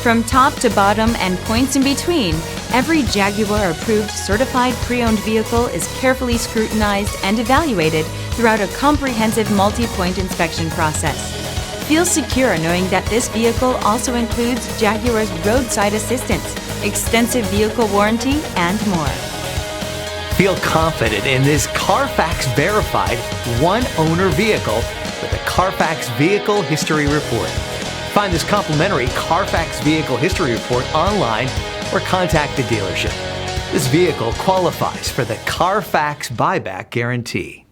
From top to bottom and points in between, every Jaguar-approved certified pre-owned vehicle is carefully scrutinized and evaluated throughout a comprehensive multi-point inspection process. Feel secure knowing that this vehicle also includes Jaguar's roadside assistance, extensive vehicle warranty, and more. Feel confident in this Carfax-verified one-owner vehicle with a Carfax Vehicle History Report. Find this complimentary Carfax Vehicle History Report online or contact the dealership. This vehicle qualifies for the Carfax Buyback Guarantee.